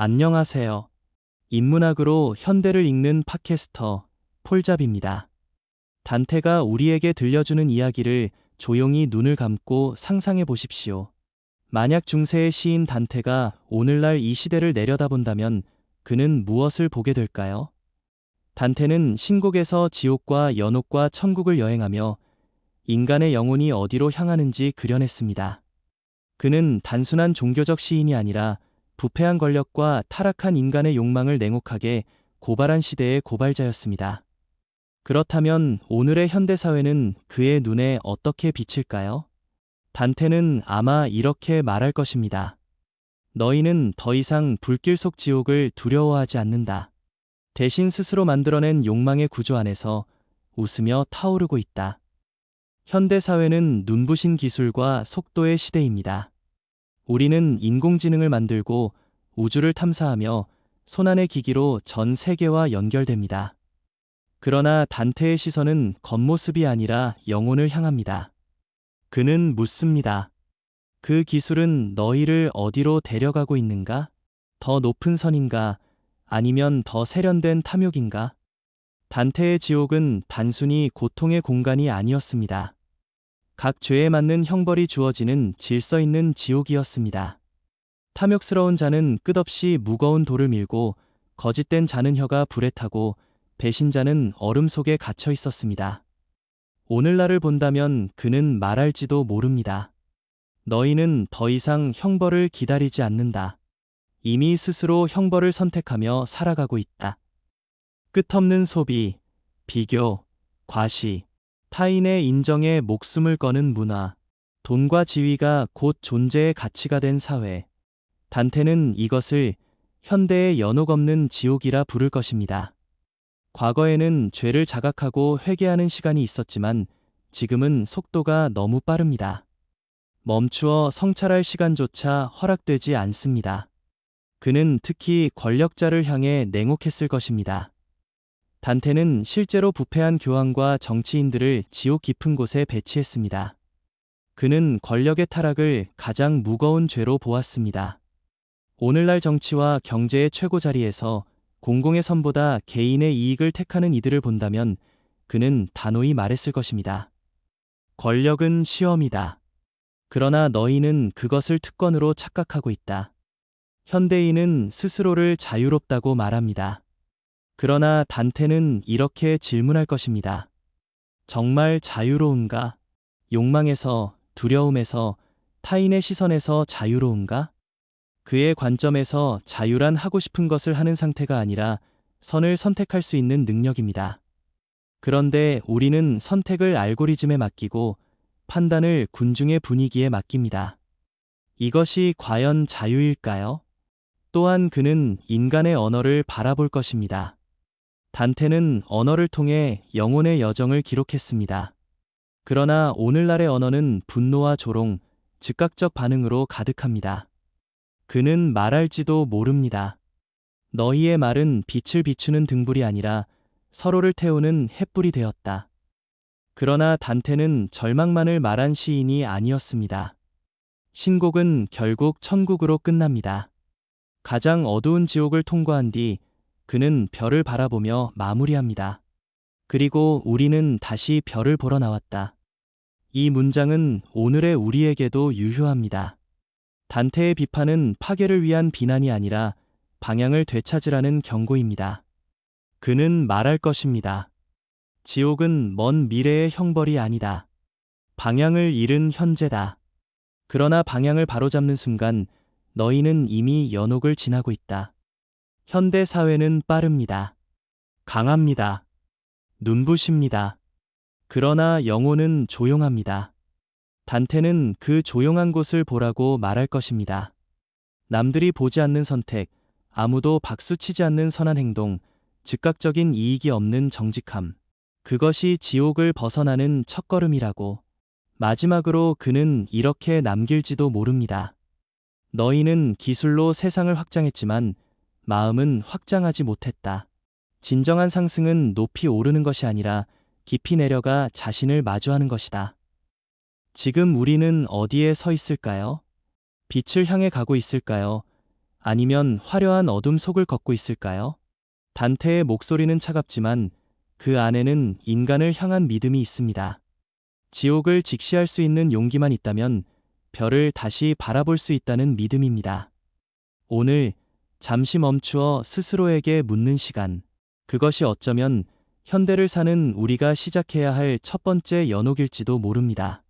안녕하세요. 인문학으로 현대를 읽는 팟캐스터 폴잡입니다. 단테가 우리에게 들려주는 이야기를 조용히 눈을 감고 상상해 보십시오. 만약 중세의 시인 단테가 오늘날 이 시대를 내려다본다면 그는 무엇을 보게 될까요? 단테는 신곡에서 지옥과 연옥과 천국을 여행하며 인간의 영혼이 어디로 향하는지 그려냈습니다. 그는 단순한 종교적 시인이 아니라 부패한 권력과 타락한 인간의 욕망을 냉혹하게 고발한 시대의 고발자였습니다. 그렇다면 오늘의 현대사회는 그의 눈에 어떻게 비칠까요? 단테는 아마 이렇게 말할 것입니다. 너희는 더 이상 불길 속 지옥을 두려워하지 않는다. 대신 스스로 만들어낸 욕망의 구조 안에서 웃으며 타오르고 있다. 현대사회는 눈부신 기술과 속도의 시대입니다. 우리는 인공지능을 만들고 우주를 탐사하며 손안의 기기로 전 세계와 연결됩니다. 그러나 단테의 시선은 겉모습이 아니라 영혼을 향합니다. 그는 묻습니다. 그 기술은 너희를 어디로 데려가고 있는가? 더 높은 선인가? 아니면 더 세련된 탐욕인가? 단테의 지옥은 단순히 고통의 공간이 아니었습니다. 각 죄에 맞는 형벌이 주어지는 질서 있는 지옥이었습니다. 탐욕스러운 자는 끝없이 무거운 돌을 밀고 거짓된 자는 혀가 불에 타고 배신자는 얼음 속에 갇혀 있었습니다. 오늘날을 본다면 그는 말할지도 모릅니다. 너희는 더 이상 형벌을 기다리지 않는다. 이미 스스로 형벌을 선택하며 살아가고 있다. 끝없는 소비, 비교, 과시, 타인의 인정에 목숨을 거는 문화, 돈과 지위가 곧 존재의 가치가 된 사회. 단테는 이것을 현대의 연옥 없는 지옥이라 부를 것입니다. 과거에는 죄를 자각하고 회개하는 시간이 있었지만 지금은 속도가 너무 빠릅니다. 멈추어 성찰할 시간조차 허락되지 않습니다. 그는 특히 권력자를 향해 냉혹했을 것입니다. 단테는 실제로 부패한 교황과 정치인들을 지옥 깊은 곳에 배치했습니다. 그는 권력의 타락을 가장 무거운 죄로 보았습니다. 오늘날 정치와 경제의 최고 자리에서 공공의 선보다 개인의 이익을 택하는 이들을 본다면 그는 단호히 말했을 것입니다. 권력은 시험이다. 그러나 너희는 그것을 특권으로 착각하고 있다. 현대인은 스스로를 자유롭다고 말합니다. 그러나 단테는 이렇게 질문할 것입니다. 정말 자유로운가? 욕망에서, 두려움에서, 타인의 시선에서 자유로운가? 그의 관점에서 자유란 하고 싶은 것을 하는 상태가 아니라 선을 선택할 수 있는 능력입니다. 그런데 우리는 선택을 알고리즘에 맡기고 판단을 군중의 분위기에 맡깁니다. 이것이 과연 자유일까요? 또한 그는 인간의 언어를 바라볼 것입니다. 단테는 언어를 통해 영혼의 여정을 기록했습니다. 그러나 오늘날의 언어는 분노와 조롱, 즉각적 반응으로 가득합니다. 그는 말할지도 모릅니다. 너희의 말은 빛을 비추는 등불이 아니라 서로를 태우는 횃불이 되었다. 그러나 단테는 절망만을 말한 시인이 아니었습니다. 신곡은 결국 천국으로 끝납니다. 가장 어두운 지옥을 통과한 뒤 그는 별을 바라보며 마무리합니다. 그리고 우리는 다시 별을 보러 나왔다. 이 문장은 오늘의 우리에게도 유효합니다. 단테의 비판은 파괴를 위한 비난이 아니라 방향을 되찾으라는 경고입니다. 그는 말할 것입니다. 지옥은 먼 미래의 형벌이 아니다. 방향을 잃은 현재다. 그러나 방향을 바로잡는 순간 너희는 이미 연옥을 지나고 있다. 현대 사회는 빠릅니다. 강합니다. 눈부십니다. 그러나 영혼은 조용합니다. 단테는 그 조용한 곳을 보라고 말할 것입니다. 남들이 보지 않는 선택, 아무도 박수치지 않는 선한 행동, 즉각적인 이익이 없는 정직함. 그것이 지옥을 벗어나는 첫걸음이라고. 마지막으로 그는 이렇게 남길지도 모릅니다. 너희는 기술로 세상을 확장했지만 마음은 확장하지 못했다. 진정한 상승은 높이 오르는 것이 아니라 깊이 내려가 자신을 마주하는 것이다. 지금 우리는 어디에 서 있을까요? 빛을 향해 가고 있을까요? 아니면 화려한 어둠 속을 걷고 있을까요? 단테의 목소리는 차갑지만 그 안에는 인간을 향한 믿음이 있습니다. 지옥을 직시할 수 있는 용기만 있다면 별을 다시 바라볼 수 있다는 믿음입니다. 오늘 잠시 멈추어 스스로에게 묻는 시간. 그것이 어쩌면 현대를 사는 우리가 시작해야 할 첫 번째 연옥일지도 모릅니다.